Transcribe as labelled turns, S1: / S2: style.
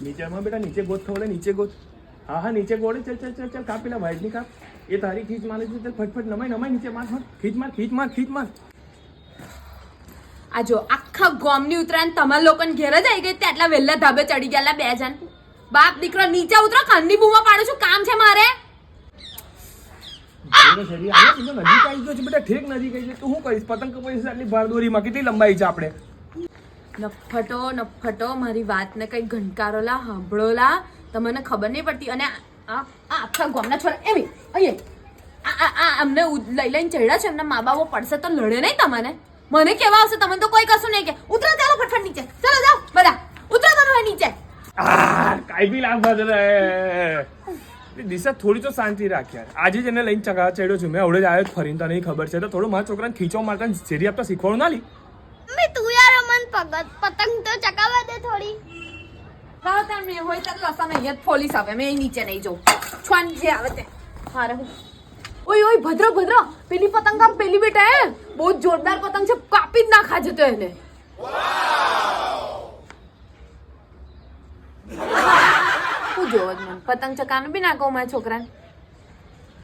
S1: નીચેમાં બેટા નીચે ગોત ખવડે નીચે ગોત. હા હા નીચે ગોળે ચલ ચલ ચલ ચલ કાપ પેલા વાઇટની કાપ. એ તારી ખીચ મારે છે તો ફટફટ નમાય નમાય નીચે માર માર ખીચ માર ખીચ માર ખીચ માર.
S2: આ જો આખા ગામની ઉતરાયણ તમારા લોકોને ઘેર જ આવી ગઈ આટલા વહેલા ધાબે ચડી ગયેલા 2 જણ. બાપ દીકરો નીચે ઉતરો કાનની બૂમા પાડું છું કામ છે મારે.
S1: નજીક આવી ગયો છે બેટા ઠેક નજીક આવી તું શું કરીશ પતંગ કપાઈશ આટલી ભારદોરીમાં કેટલી લંબાઈ છે આપણે.
S2: નફટો મારી વાતને કઈ ઘંટકારોલા સાંભળોલા તમને ખબર નહીં પડતી. અને આ આખા ગામના છોરા એમ અહીંયા અમને લઈ લઈને ચડ્યા છે એમના મા બાપો પડશે તો લડે નહીં તમને. મને કેવા આવશે તમે તો કોઈ કશું નહીં કે ઉતરો ચાલો ફટફટ નીચે ચાલો જાઓ બધા ઉતરો તમે નીચે.
S1: કાઈ બી લાભ રે દિશા થોડી તો શાંતિ રાખ યાર. આજે જ એને લઈને ચગા ચડ્યો છું મેં આવડે જ આવ્યો ફરીને તને ખબર છે તો થોડું મારા છોકરાને ખીચો મારતા જેરી આપતા શીખવાડું ના લી.
S3: મમ્મી તું યાર મન પતંગ તો ચકાવવા દે થોડી.
S2: હા તમે હોય તો લસણ અહીંયા જ પોલીસ આવે મેં નીચે નહીં જઉં છોન જે આવે તે હારે હું. ઓય ઓય ભદ્ર પેલી પતંગ આમ પેલી બેટા હે બહુ જોરદાર પતંગ છે કાપી જ ના ખાજે તો એને. હું જોવો જ મને પતંગ ચકાનું બી ના કહું મારા છોકરાને.